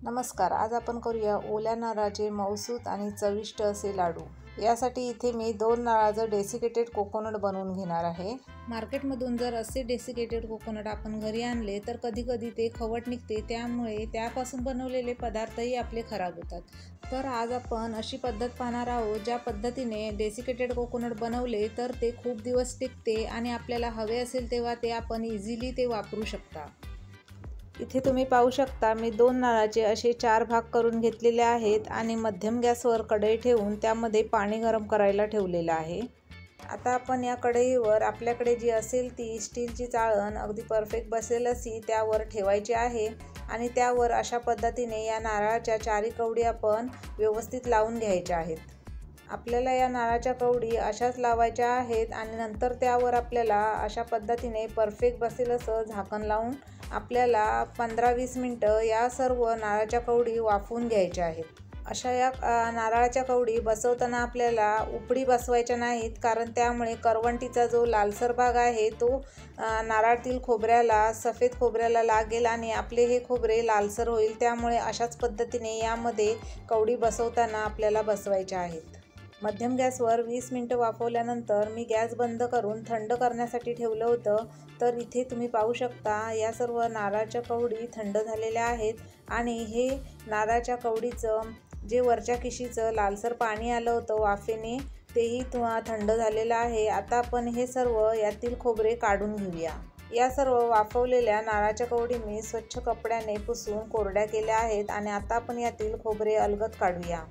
नमस्कार, आज आपण करूया ओल्या नारळाचे मऊसूत आणि चविष्ट असे लाडू। यासाठी इथे मी 2 नारळाचं डेसिकेटेड कोकोनट बनवून घेणार आहे। मार्केटमधून जर असे डेसिकेटेड कोकोनट आपण घरी आणले तर कधी-कधी ते खवट निघते, त्यामुळे त्यापासून बनवलेले पदार्थही आपले खराब होतात। तर आज आपण अशी पद्धत पाहणार आहोत ज्या पद्धतीने डेसिकेटेड कोकोनट बनवले तर ते खूप दिवस टिकते आणि आपल्याला हवे असेल तेव्हा ते आपण इझिली ते वापरू शकता। इथे तुम्ही पाहू शकता मी 2 नारळाचे असे 4 भाग करून घेतलेले आहेत आणि मध्यम गॅसवर कढई ठेवून त्यामध्ये पाणी गरम करायला ठेवलेलं आहे। आता आपण या कढईवर आपल्याकडे जी असेल ती स्टीलची चाळण अगदी परफेक्ट बसेल अशी त्यावर ठेवायची आहे आणि त्यावर अशा पद्धतीने या नारळाच्या 4 कवडी आपण व्यवस्थित लावून घ्यायच्या आहेत। आपल्याला या नारळाच्या कवडी अशाच लावायच्या आहेत आणि नंतर त्यावर आपल्याला अशा पद्धतीने परफेक्ट बसेल असं झाकण लावून आपल्याला 15-20 मिनिटं या सर्व नारळाच्या कवडी वाफवून घ्यायच्या आहेत। अशा या नारळाच्या कवडी बसवताना आपल्याला उपडी बसवायच्या नाहीत, कारण त्यामुळे करवंटीचा जो लालसर भाग आहे तो नारळातील खोबऱ्याला, सफेद खोबऱ्याला लागेल आणि आपले हे खोबरे लालसर होईल। त्यामुळे अशाच पद्धतीने यामध्ये कवडी बसवताना आपल्याला बसवायच्या आहेत। मध्यम गॅसवर 20 मिनिटं वाफवल्यानंतर मी गॅस बंद करून थंड करण्यासाठी ठेवलं होतं। तर इथे तुम्ही पाहू शकता या सर्व नारळाच्या कवडी थंड झालेल्या आहेत आणि हे नारळाच्या कवडीचं जे वरच्या किशीचं लालसर पाणी आलं होतं वाफेने तेही थंड झालेलं आहे। आता आपण हे सर्व यातील खोबरे काढून घेऊया। या सर्व वाफवलेल्या नारळाच्या कवडी मी स्वच्छ कपड्याने पुसून कोरड्या केल्या आहेत आणि आता आपण यातील खोबरे अलगद काढूया।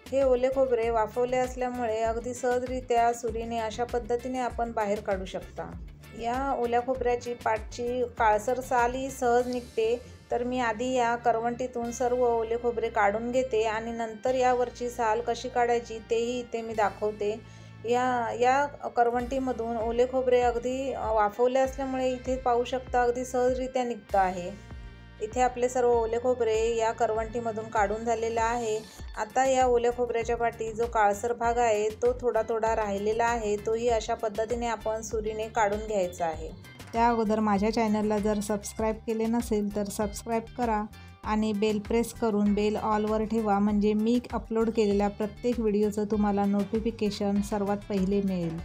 हे ओले खोबरे वाफवले असल्यामुळे अगदी सहजरित्या सुरीने अशा पद्धतीने आपण बाहेर काढू शकता। या ओल्या खोबऱ्याची पाठची काळसर सालही सहज निघते, तर मी आधी या करवंटीतून सर्व ओले खोबरे काढून घेते आणि नंतर यावरची साल कशी काढायची तेही इथे मी दाखवते। या करवंटीमधून ओले खोबरे अगदी वाफवले असल्यामुळे इथे पाहू शकता अगदी सहजरित्या निघतं आहे। इथे आपले सर्व ओले खोबरे या करवंटीमधून काढून झालेला आहे। आता या ओल्या खोबऱ्याच्या पाठी जो काळसर भाग आहे तो थोडा थोडा राहिलेला आहे, तोही अशा पद्धतीने आपण सुरीने काढून घ्यायचा आहे। त्या अगोदर माझ्या चॅनलला जर सबस्क्राईब केले नसेल तर सबस्क्राईब करा आणि बेल प्रेस करून बेल ऑलवर ठेवा, म्हणजे मी अपलोड केलेल्या प्रत्येक व्हिडिओचं तुम्हाला नोटिफिकेशन सर्वात पहिले मिळेल।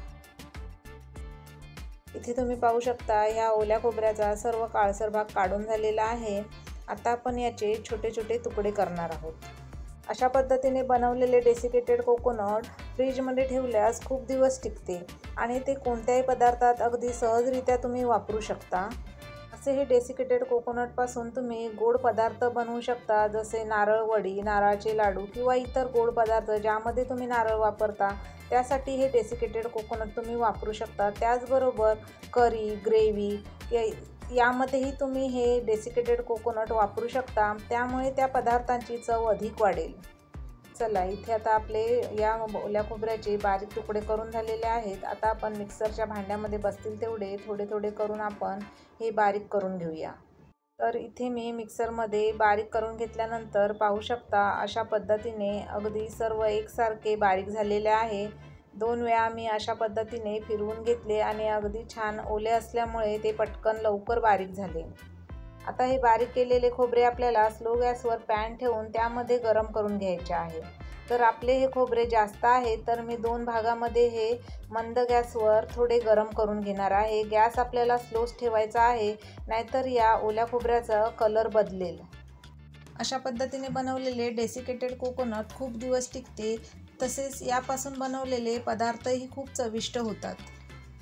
इथे तुम्ही पाहू शकता ह्या ओल्या खोबऱ्याचा सर्व काळसर भाग काढून झालेला आहे। आता आपण याचे छोटे छोटे तुकडे करणार आहोत। अशा पद्धतीने बनवलेले डेसिकेटेड कोकोनट फ्रीजमध्ये ठेवल्यास खूप दिवस टिकते आणि ते कोणत्याही पदार्थात अगदी सहजरित्या तुम्ही वापरू शकता। असे हे डेसिकेटेड कोकोनटपासून तुम्ही गोड पदार्थ बनवू शकता, जसे नारळ वडी, नारळाचे लाडू किंवा इतर गोड पदार्थ ज्यामध्ये तुम्ही नारळ वापरता त्यासाठी हे डेसिकेटेड कोकोनट तुम्ही वापरू शकता। त्याचबरोबर करी, ग्रेव्ही यामध्येही तुम्ही हे डेसिकेटेड कोकोनट वापरू शकता, त्यामुळे त्या पदार्थांची चव अधिक वाढेल। चला, इथे आता आपले या ओल्या खोबऱ्याचे बारीक तुकडे करून झालेले आहेत। आता आपण मिक्सरच्या भांड्यामध्ये बसतील तेवढे थोडे थोडे करून आपण हे बारीक करून घेऊया। तर इथे मी मिक्सरमध्ये बारीक करून घेतल्यानंतर पाहू शकता अशा पद्धतीने अगदी सर्व एकसारखे बारीक झालेले आहे। 2 वेळा मी अशा पद्धतीने फिरवून घेतले आणि अगदी छान ओले असल्यामुळे ते पटकन लवकर बारीक झाले। आता हे बारीक केलेले खोबरे आपल्याला स्लो गॅसवर पॅन ठेवून त्यामध्ये गरम करून घ्यायचे आहे। तर आपले हे खोबरे जास्त आहे तर मी 2 भागामध्ये हे मंद गॅसवर थोडे गरम करून घेणार आहे। गॅस आपल्याला स्लोच ठेवायचा आहे, नाहीतर या ओल्या खोबऱ्याचा कलर बदलेल। अशा पद्धतीने बनवलेले डेसिकेटेड कोकोनट खूप दिवस टिकते, तसेच यापासून बनवलेले पदार्थही खूप चविष्ट होतात।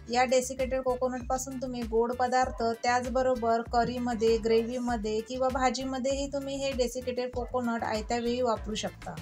या डेसिकेटेड कोकोनटपासून तुम्ही गोड पदार्थ, त्याचबरोबर करीमध्ये, ग्रेव्हीमध्ये किंवा भाजीमध्येही तुम्ही हे डेसिकेटेड कोकोनट आयत्या वेळी वापरू शकता।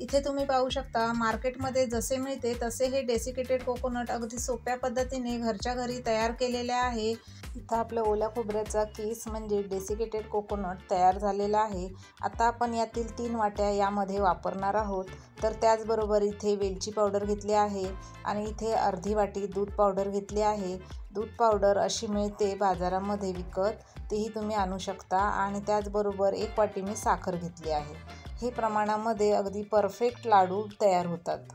इथे तुम्ही पाहू शकता मार्केटमध्ये जसे मिळते तसे हे डेसिकेटेड कोकोनट अगदी सोप्या पद्धतीने घरच्या घरी तयार केलेले आहे। इथं आपल्या ओल्या खोबऱ्याचा किस म्हणजे डेसिकेटेड कोकोनट तयार झालेला आहे। आता आपण यातील 3 वाट्या यामध्ये वापरणार आहोत। तर त्याचबरोबर इथे वेलची पावडर घेतली आहे आणि इथे अर्धी वाटी दूध पावडर घेतली आहे। दूध पावडर अशी मिळते बाजारामध्ये विकत, तेही तुम्ही आणू शकता आणि त्याचबरोबर 1 वाटी मी साखर घेतली आहे। हे प्रमाणामध्ये अगदी परफेक्ट लाडू तयार होतात।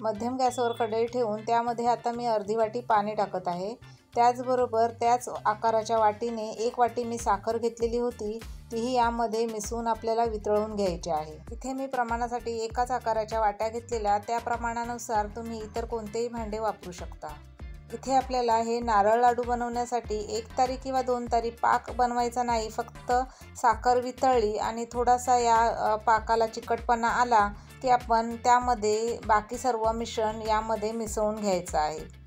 मध्यम गॅसवर कढई ठेवून त्यामध्ये आता मी अर्धी वाटी पाणी टाकत आहे। त्याचबरोबर त्याच आकाराच्या वाटीने 1 वाटी मी साखर घेतलेली होती, तीही यामध्ये मिसळून आपल्याला वितळवून घ्यायची आहे। इथे मी प्रमाणासाठी एकाच आकाराच्या वाट्या घेतलेल्या, त्या प्रमाणानुसार तुम्ही इतर कोणतेही भांडे वापरू शकता। इथे आपल्याला हे नारळ लाडू बनवण्यासाठी 1 तारी किंवा 2 तारी पाक बनवायचा नाही, फक्त साखर वितळली आणि थोडासा या पाकाला चिकटपणा आला की आपण त्यामध्ये बाकी सर्व मिश्रण यामध्ये मिसळून घ्यायचं आहे।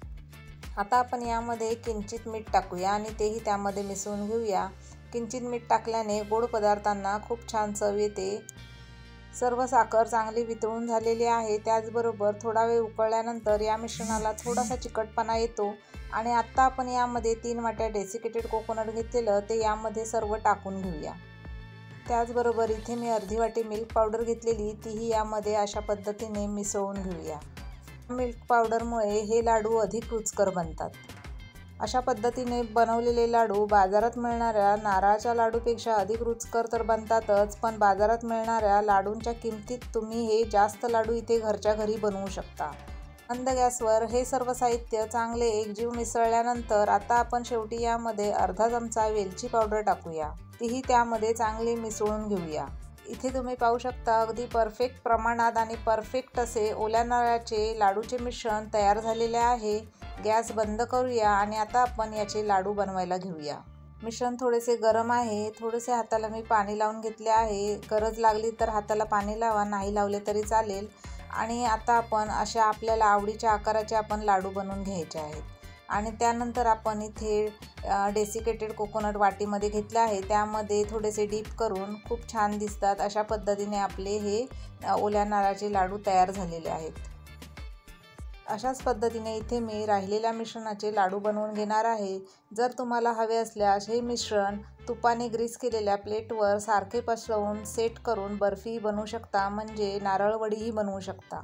आता आपण यामध्ये किंचित मीठ टाकूया आणि तेही त्यामध्ये मिसळून घेऊया। किंचित मीठ टाकल्याने गोड पदार्थांना खूप छान चव येते। सर्व साखर चांगली वितळून झालेली आहे। त्याचबरोबर थोडा वेळ उकळल्यानंतर या मिश्रणाला थोडासा चिकटपणा येतो आणि आता आपण यामध्ये 3 वाट्या डेसिकेटेड कोकोनट घेतलेलं ते यामध्ये सर्व टाकून घेऊया। त्याचबरोबर इथे मी अर्धी वाटी मिल्क पावडर घेतलेली, तीही यामध्ये अशा पद्धतीने मिसळून घेऊया। मिल्क पावडरमुळे हे लाडू अधिक रुचकर बनतात। अशा पद्धतीने बनवलेले लाडू बाजारात मिळणाऱ्या नारळाच्या लाडूपेक्षा अधिक रुचकर तर बनतातच, पण बाजारात मिळणाऱ्या लाडूंच्या किमतीत तुम्ही हे जास्त लाडू इथे घरच्या घरी बनवू शकता। मंद गॅसवर हे सर्व साहित्य चांगले एकजीव मिसळल्यानंतर आता आपण शेवटी यामध्ये अर्धा चमचा वेलची पावडर टाकूया, तीही त्यामध्ये चांगली मिसळून घेऊया। इथे तुम्ही पाहू शकता अगदी परफेक्ट प्रमाणात आणि परफेक्ट असे ओल्या नारळाचे लाडूचे मिश्रण तयार झालेले आहे। गॅस बंद करूया आणि आता आपण याचे लाडू बनवायला घेऊया। मिश्रण थोडेसे गरम आहे, थोडेसे हाताला मी पाणी लावून घेतले आहे। गरज लागली तर हाताला पाणी लावा, नाही लावले तरी चालेल। आणि आता आपण अशा आपल्याला आवडीच्या आकाराचे आपण लाडू बनवून घ्यायचे आहेत। आणि त्यानंतर आपण इथे डेसिकेटेड कोकोनट वाटीमध्ये घेतले आहे, त्यामध्ये थोडेसे डीप करून खूप छान दिसतात अशा पद्धतीने आपले हे ओल्या नारळाचे लाडू तयार झालेले आहेत। अशाच पद्धतीने इथे मी राहिलेल्या मिश्रणाचे लाडू बनवून घेणार आहे। जर तुम्हाला हवे असल्यास हे मिश्रण तुपाने ग्रीस केलेल्या प्लेटवर सारखे पसरवून सेट करून बर्फी बनवू शकता, म्हणजे नारळवडीही बनवू शकता।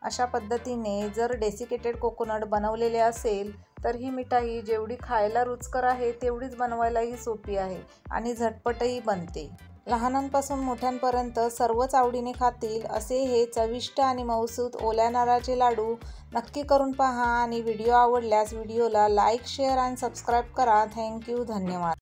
अशा पद्धतीने जर डेसिकेटेड कोकोनट बनवलेले असेल तर ही मिठाई जेवढी खायला रुचकर आहे तेवढीच बनवायलाही सोपी आहे आणि झटपटही बनते। लहानांपासून मोठ्यांपर्यंत सर्वच आवडीने खातील असे हे चविष्ट आणि मऊसूत ओल्या नारळाचे लाडू नक्की करून पहा आणि व्हिडिओ आवडल्यास व्हिडिओला लाईक, शेअर आणि सबस्क्राईब करा। थँक्यू, धन्यवाद।